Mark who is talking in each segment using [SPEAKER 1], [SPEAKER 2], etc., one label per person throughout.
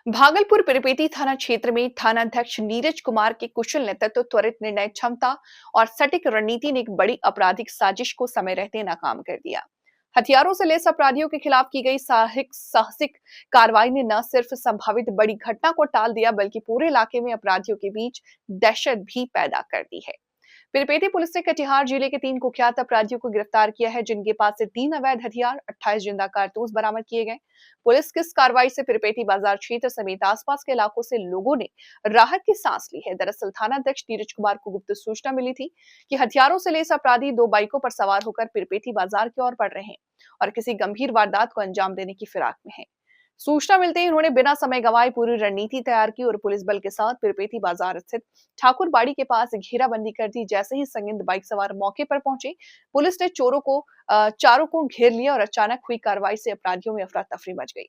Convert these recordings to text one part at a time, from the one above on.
[SPEAKER 1] भागलपुर पिरपेटी थाना क्षेत्र में थानाध्यक्ष नीरज कुमार के कुशल नेतृत्व, त्वरित निर्णय क्षमता और सटीक रणनीति ने एक बड़ी आपराधिक साजिश को समय रहते नाकाम कर दिया। हथियारों से लैस अपराधियों के खिलाफ की गई साहसिक कार्रवाई ने न सिर्फ संभावित बड़ी घटना को टाल दिया, बल्कि पूरे इलाके में अपराधियों के बीच दहशत भी पैदा कर दी है। पिरपेटी पुलिस ने कटिहार जिले के 3 कुख्यात अपराधियों को गिरफ्तार किया है, जिनके पास से 3 अवैध हथियार, 28 जिंदा कारतूस बरामद किए गए। पुलिस की इस कार्रवाई से पिरपेटी बाजार क्षेत्र समेत आसपास के इलाकों से लोगों ने राहत की सांस ली है। दरअसल थानाध्यक्ष नीरज कुमार को गुप्त सूचना मिली थी कि हथियारों से लैस अपराधी 2 बाइकों पर सवार होकर पिरपेटी बाजार की ओर बढ़ रहे हैं और किसी गंभीर वारदात को अंजाम देने की फिराक में है। सूचना मिलते ही उन्होंने बिना समय गंवाए पूरी रणनीति तैयार की और पुलिस बल के साथ पिरपेटी बाजार स्थित ठाकुर बाड़ी के पास घेराबंदी कर दी। जैसे ही संदिग्ध बाइक सवार मौके पर पहुंचे, पुलिस ने चारों को घेर लिया और अचानक हुई कार्रवाई से अपराधियों में अफरा तफरी मच गई।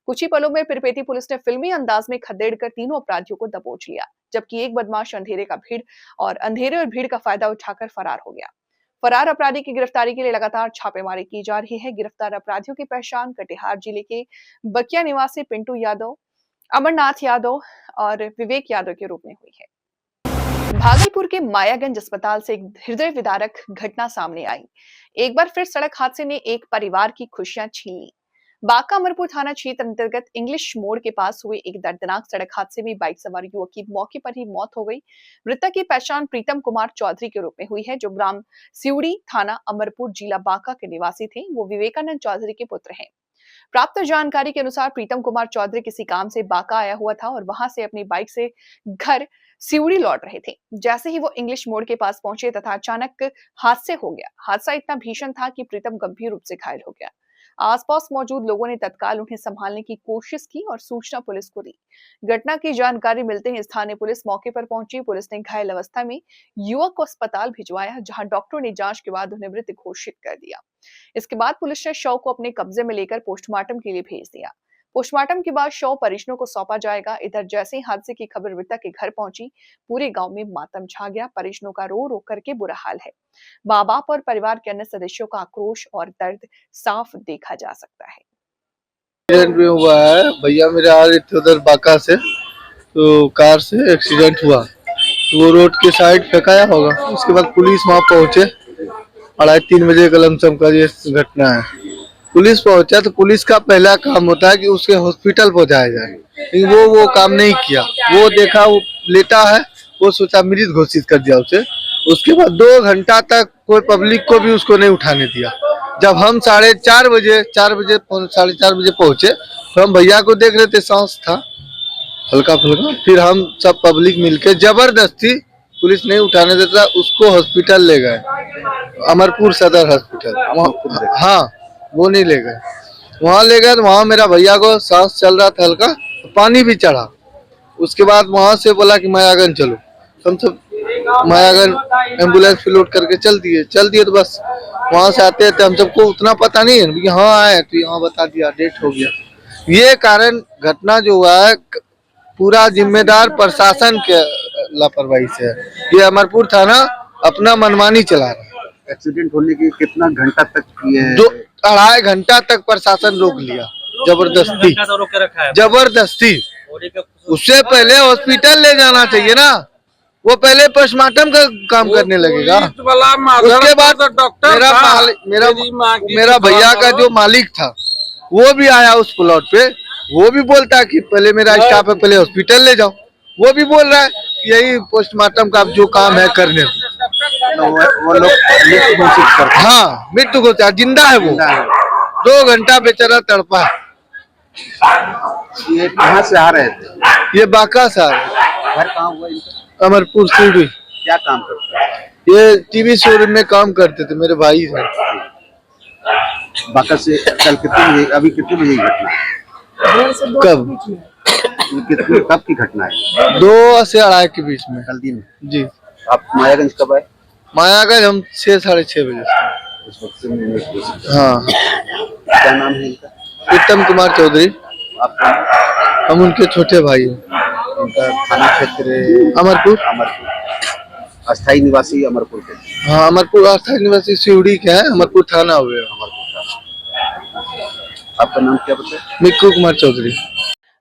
[SPEAKER 1] कुछ ही पलों में पिरपेटी पुलिस ने फिल्मी अंदाज में खदेड़ कर तीनों अपराधियों को दबोच लिया, जबकि एक बदमाश अंधेरे और भीड़ का फायदा उठाकर फरार हो गया। फरार अपराधी की गिरफ्तारी के लिए लगातार छापेमारी की जा रही है। गिरफ्तार अपराधियों की पहचान कटिहार जिले के बकिया निवासी पिंटू यादव, अमरनाथ यादव और विवेक यादव के रूप में हुई है। भागलपुर के मायागंज अस्पताल से एक हृदय विदारक घटना सामने आई। एक बार फिर सड़क हादसे ने एक परिवार की खुशियां छीन ली। बांका अमरपुर थाना क्षेत्र अंतर्गत इंग्लिश मोड़ के पास हुए एक दर्दनाक सड़क हादसे में बाइक सवार युवक की मौके पर ही मौत हो गई। मृतक की पहचान प्रीतम कुमार चौधरी के रूप में हुई है, जो ग्राम सिउड़ी, थाना अमरपुर, जिला बांका के निवासी थे। वो विवेकानंद चौधरी के पुत्र हैं। प्राप्त जानकारी के अनुसार प्रीतम कुमार चौधरी किसी काम से बांका आया हुआ था और वहां से अपनी बाइक से घर सिउड़ी लौट रहे थे। जैसे ही वो इंग्लिश मोड़ के पास पहुंचे तथा अचानक हादसे हो गया। हादसा इतना भीषण था कि प्रीतम गंभीर रूप से घायल हो गया। आसपास मौजूद लोगों ने तत्काल उन्हें संभालने की कोशिश की और सूचना पुलिस को दी। घटना की जानकारी मिलते ही स्थानीय पुलिस मौके पर पहुंची। पुलिस ने घायल अवस्था में युवक को अस्पताल भिजवाया, जहां डॉक्टरों ने जांच के बाद उन्हें मृत घोषित कर दिया। इसके बाद पुलिस ने शव को अपने कब्जे में लेकर पोस्टमार्टम के लिए भेज दिया। पोस्टमार्टम के बाद शव परिजनों को सौंपा जाएगा। इधर जैसे ही हादसे की खबर मृतक के घर पहुंची, पूरे गांव में मातम छा गया। परिजनों का रो रो करके बुरा हाल है। माँ बाप और परिवार के अन्य सदस्यों का आक्रोश और दर्द साफ देखा जा सकता है।
[SPEAKER 2] एक्सीडेंट भी हुआ है भैया, मेरे आ रहे थे उधर बांका से, तो कार से एक्सीडेंट हुआ तो वो रोड के साइड फेंकाया होगा। उसके बाद पुलिस वहाँ पहुंचे, 2:30-3 बजे का लमसम का ये घटना है। पुलिस पहुंचा तो पुलिस का पहला काम होता है कि उसके हॉस्पिटल पहुंचाया जाए, लेकिन वो काम नहीं किया। वो देखा वो लेटा है, वो सोचा मृत घोषित कर दिया उसे। उसके बाद 2 घंटा तक कोई पब्लिक को भी उसको नहीं उठाने दिया। जब हम 4:30 बजे 4:30 बजे पहुंचे तो हम भैया को देख रहे थे, सांस था हल्का फुल्का। फिर हम सब पब्लिक मिलके जबरदस्ती, पुलिस नहीं उठाने देता, उसको हॉस्पिटल ले गए, अमरपुर सदर हॉस्पिटल। हाँ, वो नहीं ले गए। वहाँ ले गए तो वहाँ मेरा भैया को सांस चल रहा था हल्का, तो पानी भी चढ़ा। उसके बाद वहाँ से बोला कि मायागंज चलो। हम सब मायागंज एम्बुलेंस पे लोड करके चल दिए तो बस वहाँ से आते थे। हम सबको उतना पता नहीं है कि हाँ आए, तो यहाँ बता दिया डेट हो गया। ये कारण घटना जो हुआ है पूरा जिम्मेदार प्रशासन के लापरवाही से है। ये अमरपुर थाना अपना मनमानी चला रहा है।
[SPEAKER 3] एक्सीडेंट होने की कितना घंटा तक ये
[SPEAKER 2] 2-2.5 घंटा तक प्रशासन रोक लिया, जबरदस्ती। उससे पहले हॉस्पिटल ले जाना चाहिए ना, वो पहले पोस्टमार्टम का काम करने लगेगा। उसके बाद मेरा भैया का जो मालिक था वो भी आया उस प्लॉट पे, वो भी बोलता है कि पहले मेरा स्टाफ है, पहले हॉस्पिटल ले जाओ। वो भी बोल रहा है कि यही पोस्टमार्टम का जो काम है करने
[SPEAKER 3] वो लोग मृत्यु घोषित करते।
[SPEAKER 2] हाँ, मृत्यु घोषित, जिंदा है वो। 2 घंटा बेचारा तड़पा है।
[SPEAKER 3] ये कहाँ से आ रहे थे?
[SPEAKER 2] ये बांका से आ रहे।
[SPEAKER 3] घर कहाँ हुआ इनका?
[SPEAKER 2] अमरपुर सिउड़ी।
[SPEAKER 3] क्या काम करते हैं?
[SPEAKER 2] ये टीवी शोरूम में काम करते थे, मेरे भाई थे।
[SPEAKER 3] बांका से कल अभी कितने बजे घटना है?
[SPEAKER 2] कब
[SPEAKER 3] की घटना है?
[SPEAKER 2] 2 से 2:30 के बीच में,
[SPEAKER 3] कल दिन
[SPEAKER 2] जी।
[SPEAKER 3] आप मायागंज कब आए?
[SPEAKER 2] मायागंज हम 6-6:30 बजे से।
[SPEAKER 3] उस वक्त से
[SPEAKER 2] हाँ।
[SPEAKER 3] क्या नाम है इनका?
[SPEAKER 2] प्रीतम कुमार चौधरी।
[SPEAKER 3] आपका?
[SPEAKER 2] हम उनके छोटे भाई हैं।
[SPEAKER 3] इनका थाना क्षेत्र
[SPEAKER 2] अमरपुर।
[SPEAKER 3] अस्थायी निवासी अमरपुर के।
[SPEAKER 2] हाँ, अमरपुर अस्थायी निवासी सिउड़ी के हैं, अमरपुर थाना हुए।
[SPEAKER 3] आपका नाम क्या बताया?
[SPEAKER 2] मिक्कू कुमार चौधरी।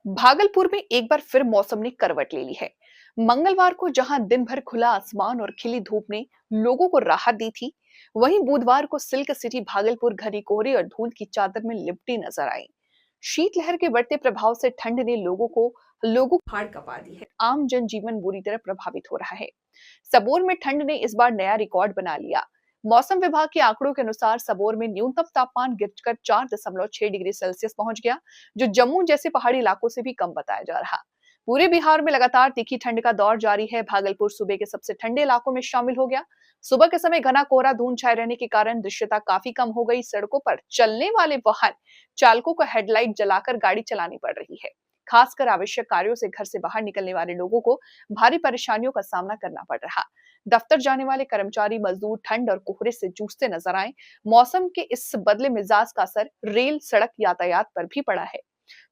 [SPEAKER 1] भागलपुर में एक बार फिर मौसम ने करवट ले ली है। मंगलवार को जहां दिन भर खुला आसमान और खिली धूप ने लोगों को राहत दी थी, वहीं बुधवार को सिल्क सिटी भागलपुर घने कोहरे और धुंध की चादर में लिपटी नजर आई। शीतलहर के बढ़ते प्रभाव से ठंड ने लोगों को हाड़ कपा दी है। आम जनजीवन बुरी तरह प्रभावित हो रहा है। सबोर में ठंड ने इस बार नया रिकॉर्ड बना लिया। मौसम विभाग के आंकड़ों के अनुसार सबोर में न्यूनतम तापमान गिरकर 4.6 डिग्री सेल्सियस पहुंच गया, जो जम्मू जैसे पहाड़ी इलाकों से भी कम बताया जा रहा। पूरे बिहार में लगातार तीखी ठंड का दौर जारी है। भागलपुर सूबे के सबसे ठंडे इलाकों में शामिल हो गया। सुबह के समय घना कोहरा धुंध छाए रहने के कारण दृश्यता काफी कम हो गई। सड़कों पर चलने वाले वाहन चालकों को हेडलाइट जलाकर गाड़ी चलानी पड़ रही है। खासकर आवश्यक कार्यों से घर से बाहर निकलने वाले लोगों को भारी परेशानियों का सामना करना पड़ रहा। दफ्तर जाने वाले कर्मचारी मजदूर ठंड और कोहरे से जूझते नजर आए। मौसम के इस बदले मिजाज का असर रेल सड़क यातायात पर भी पड़ा है।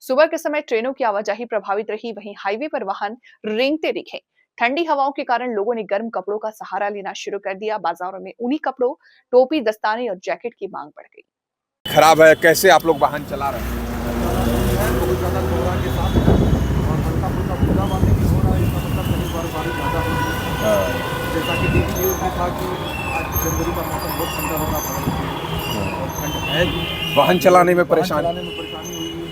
[SPEAKER 1] सुबह के समय ट्रेनों की आवाजाही प्रभावित रही, वहीं हाईवे पर वाहन रेंगते दिखे। ठंडी हवाओं के कारण लोगों ने गर्म कपड़ों का सहारा लेना शुरू कर दिया। बाजारों में ऊनी कपड़ों, टोपी, दस्ताने और जैकेट की मांग बढ़ गई।
[SPEAKER 4] खराब है, कैसे आप लोग वाहन चला रहे हैं?
[SPEAKER 3] बहुत ज़्यादा कोहरा के साथ और हल्का फुल्का बूंदाबांदी भी हो रहा है। इसका मतलब कहीं बारिश ज़्यादा हो रही है। जैसा कि टीवी न्यूज़ में था कि आज जनवरी का मौसम बहुत ठंडा होगा और ठंड है भी।
[SPEAKER 4] वाहन चलाने में परेशानी
[SPEAKER 3] हुई है।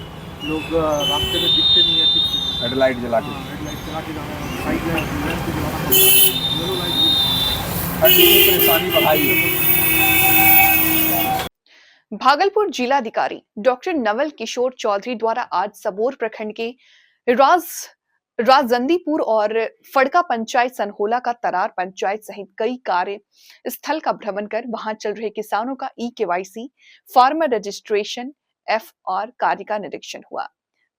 [SPEAKER 3] लोग रास्ते में दिखते नहीं है ठीक से।
[SPEAKER 4] हेडलाइट जला के
[SPEAKER 3] हेडलाइट चला के जाना है, साइड लाइट भी जलाना पड़ता है, येलो लाइट भी।
[SPEAKER 4] ठंड की परेशानी बढ़ाई है।
[SPEAKER 1] भागलपुर जिलाधिकारी डॉक्टर नवल किशोर चौधरी द्वारा आज सबोर प्रखंड के राजंदीपुर और फड़का पंचायत, सनहोला का तरार पंचायत सहित कई कार्य स्थल का भ्रमण कर वहां चल रहे किसानों का ई-केवाईसी, फार्मर रजिस्ट्रेशन, एफआर कार्य का निरीक्षण हुआ।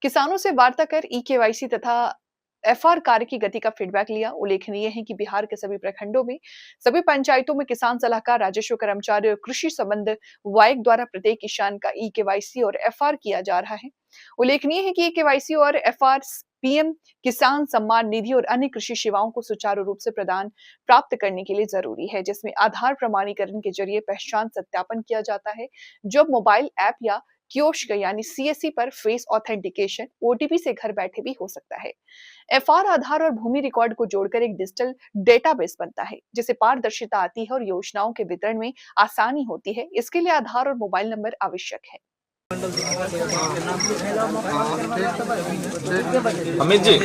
[SPEAKER 1] किसानों से वार्ता कर ई-केवाईसी तथा एफआर कार्य की गति का फीडबैक लिया। उल्लेखनीय है कि बिहार के सभी प्रखंडों में, सभी पंचायतों में किसान सलाहकार, राजस्व कर्मचारी और कृषि संबंध वाइक द्वारा प्रत्येक किसान का ई-केवाईसी और एफआर किया जा रहा है। उल्लेखनीय है कि ई-केवाईसी और एफआर पीएम किसान सम्मान निधि और अन्य कृषि सेवाओं को सुचारू रूप से प्राप्त करने के लिए जरूरी है, जिसमें आधार प्रमाणीकरण के जरिए पहचान सत्यापन किया जाता है, जो मोबाइल ऐप या कियोस्क यानी सीएससी पर फेस ऑथेंटिकेशन ओटीपी से घर बैठे भी हो सकता है। एफआर आधार और भूमि रिकॉर्ड को जोड़कर एक डिजिटल डेटाबेस बनता है, जिससे पारदर्शिता आती है और योजनाओं के वितरण में आसानी होती है। इसके लिए आधार और मोबाइल नंबर आवश्यक है।
[SPEAKER 4] अमित जी,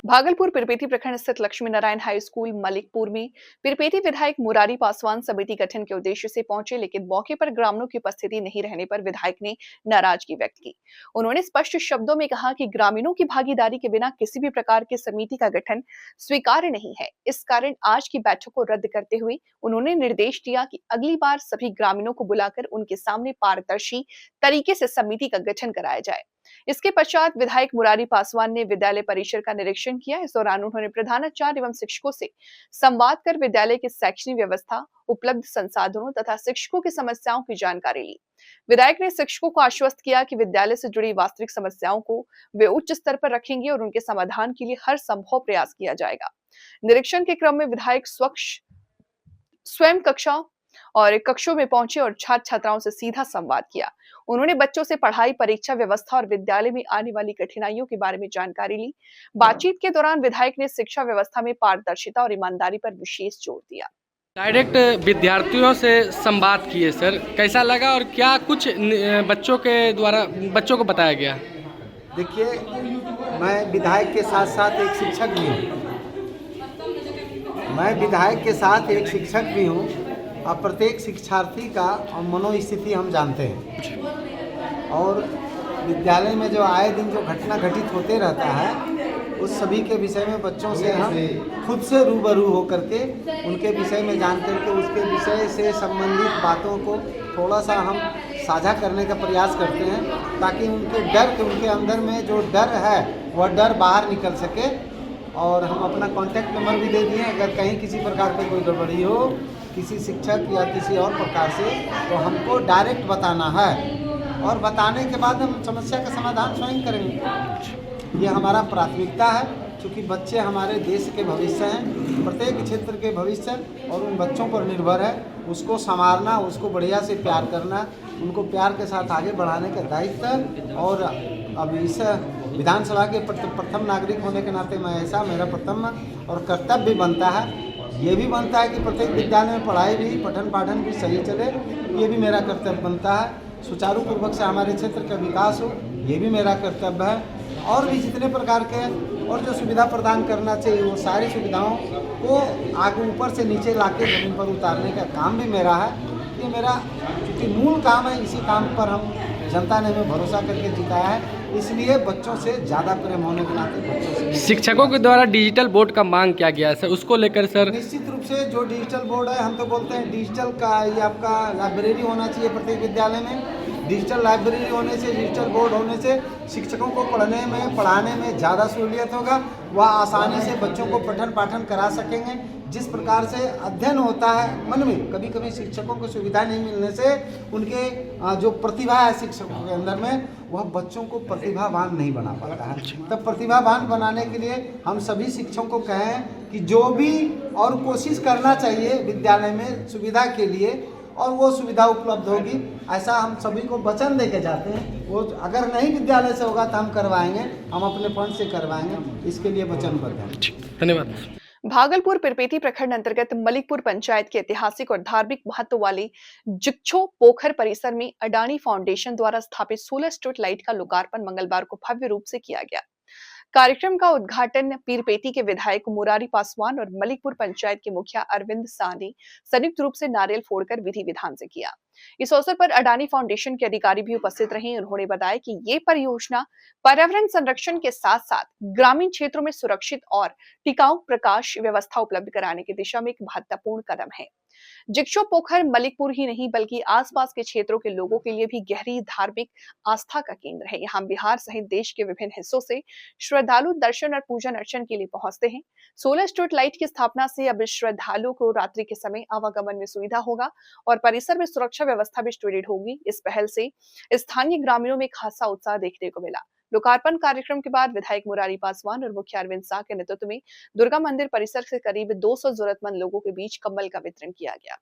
[SPEAKER 1] भागलपुर पिरपेटी प्रखंड स्थित लक्ष्मी नारायण हाई स्कूल मलिकपुर में पिरपेटी विधायक मुरारी पासवान समिति गठन के उद्देश्य से पहुंचे, लेकिन मौके पर ग्रामीणों की उपस्थिति नहीं रहने पर विधायक ने नाराजगी व्यक्त की। उन्होंने स्पष्ट शब्दों में कहा कि ग्रामीणों की भागीदारी के बिना किसी भी प्रकार की समिति का गठन स्वीकार्य नहीं है। इस कारण आज की बैठक को रद्द करते हुए उन्होंने निर्देश दिया कि अगली बार सभी ग्रामीणों को बुलाकर उनके सामने पारदर्शी तरीके से समिति का गठन कराया जाए। इसके पश्चात विधायक मुरारी पासवान ने विद्यालय परिसर का निरीक्षण किया। इस दौरान उन्होंने प्रधानाचार्य एवं शिक्षकों से संवाद कर विद्यालय की शैक्षणिक व्यवस्था, उपलब्ध संसाधनों तथा शिक्षकों की समस्याओं की जानकारी ली। विधायक ने शिक्षकों को आश्वस्त किया कि विद्यालय से जुड़ी वास्तविक समस्याओं को वे उच्च स्तर पर रखेंगे और उनके समाधान के लिए हर संभव प्रयास किया जाएगा। निरीक्षण के क्रम में विधायक स्वयं कक्षों में पहुंचे और छात्र छात्राओं से सीधा संवाद किया। उन्होंने बच्चों से पढ़ाई, परीक्षा व्यवस्था और विद्यालय में आने वाली कठिनाइयों के बारे में जानकारी ली। बातचीत के दौरान विधायक ने शिक्षा व्यवस्था में पारदर्शिता और ईमानदारी पर विशेष जोर दिया।
[SPEAKER 5] डायरेक्ट विद्यार्थियों से संवाद किए सर, कैसा लगा और क्या कुछ बच्चों को बताया गया?
[SPEAKER 6] देखिए, मैं विधायक के साथ साथ एक शिक्षक भी हूँ। और प्रत्येक शिक्षार्थी का मनोस्थिति हम जानते हैं और विद्यालय में जो आए दिन जो घटना घटित होते रहता है, उस सभी के विषय में बच्चों से हम खुद से रूबरू होकर के उनके विषय में जान करके उसके विषय से संबंधित बातों को थोड़ा सा हम साझा करने का प्रयास करते हैं, ताकि उनके अंदर में जो डर है वह डर बाहर निकल सके। और हम अपना कॉन्टैक्ट नंबर भी दे दिए, अगर कहीं किसी प्रकार की कोई गड़बड़ी हो किसी शिक्षक या किसी और प्रकार से, तो हमको डायरेक्ट बताना है और बताने के बाद हम समस्या का समाधान स्वयं करेंगे। ये हमारा प्राथमिकता है, क्योंकि बच्चे हमारे देश के भविष्य हैं, प्रत्येक क्षेत्र के भविष्य, और उन बच्चों पर निर्भर है उसको संवारना, उसको बढ़िया से प्यार करना, उनको प्यार के साथ आगे बढ़ाने का दायित्व। और अब इस विधानसभा के प्रथम नागरिक होने के नाते मैं ऐसा मेरा प्रथम और कर्तव्य भी बनता है, ये भी बनता है कि प्रत्येक विद्यालय में पढ़ाई भी, पठन पाठन भी सही चले, ये भी मेरा कर्तव्य बनता है। सुचारू पूर्वक से हमारे क्षेत्र का विकास हो, ये भी मेरा कर्तव्य है। और भी जितने प्रकार के और जो सुविधा प्रदान करना चाहिए, वो सारी सुविधाओं को आगे ऊपर से नीचे लाके ज़मीन पर उतारने का काम भी मेरा है। ये मेरा क्योंकि मूल काम है, इसी काम पर हम जनता ने हमें भरोसा करके जिताया है, इसलिए बच्चों से ज़्यादा प्रेम होने के नाते बच्चों से।
[SPEAKER 5] शिक्षकों के द्वारा डिजिटल बोर्ड का मांग किया गया है सर, उसको लेकर सर।
[SPEAKER 6] निश्चित रूप से जो डिजिटल बोर्ड है, हम तो बोलते हैं डिजिटल का ये आपका लाइब्रेरी होना चाहिए प्रत्येक विद्यालय में। डिजिटल लाइब्रेरी होने से, डिजिटल बोर्ड होने से शिक्षकों को पढ़ाने में ज़्यादा सहूलियत होगा। वह आसानी से बच्चों को पठन पाठन करा सकेंगे। जिस प्रकार से अध्ययन होता है मन में, कभी कभी शिक्षकों को सुविधा नहीं मिलने से उनके जो प्रतिभा है शिक्षकों के अंदर में, वह बच्चों को प्रतिभावान नहीं बना पाता है। तब प्रतिभावान बनाने के लिए हम सभी शिक्षकों को कहें कि जो भी और कोशिश करना चाहिए विद्यालय में सुविधा के लिए, और वो सुविधा उपलब्ध होगी, ऐसा हम सभी को वचन दे के जाते हैं। वो अगर नहीं विद्यालय से होगा तो हम करवाएंगे, हम अपने फंड से करवाएंगे, इसके लिए वचनबद्ध हैं।
[SPEAKER 5] धन्यवाद।
[SPEAKER 1] भागलपुर पिरपेटी प्रखंड अंतर्गत मलिकपुर पंचायत के ऐतिहासिक और धार्मिक महत्व वाले जिक्छो पोखर परिसर में अडानी फाउंडेशन द्वारा स्थापित 16 स्ट्रीट लाइट का लोकार्पण मंगलवार को भव्य रूप से किया गया। कार्यक्रम का उद्घाटन पीरपेटी के विधायक मुरारी पासवान और मलिकपुर पंचायत के मुखिया अरविंद शाह ने संयुक्त रूप से नारियल फोड़कर विधि विधान से किया। इस अवसर पर अडानी फाउंडेशन के अधिकारी भी उपस्थित रहे। उन्होंने बताया कि ये परियोजना पर्यावरण संरक्षण के साथ साथ ग्रामीण क्षेत्रों में सुरक्षित और टिकाऊ प्रकाश व्यवस्था उपलब्ध कराने की दिशा में एक महत्वपूर्ण कदम है। जिक्छो पोखर मलिकपुर ही नहीं बल्कि आसपास के क्षेत्रों के लोगों के लिए भी गहरी धार्मिक आस्था का केंद्र है। यहाँ बिहार सहित देश के विभिन्न हिस्सों से श्रद्धालु दर्शन और पूजन अर्चन के लिए पहुंचते हैं। 16 स्ट्रीट लाइट की स्थापना से अब श्रद्धालुओं को रात्रि के समय आवागमन में सुविधा होगा और परिसर में सुरक्षा व्यवस्था भी सुदृढ़ होगी। इस पहल से स्थानीय ग्रामीणों में खासा उत्साह देखने को मिला। लोकार्पण कार्यक्रम के बाद विधायक मुरारी पासवान और मुखिया अरविंद शाह के नेतृत्व में दुर्गा मंदिर परिसर से करीब 200 जरूरतमंद लोगों के बीच कंबल का वितरण किया गया।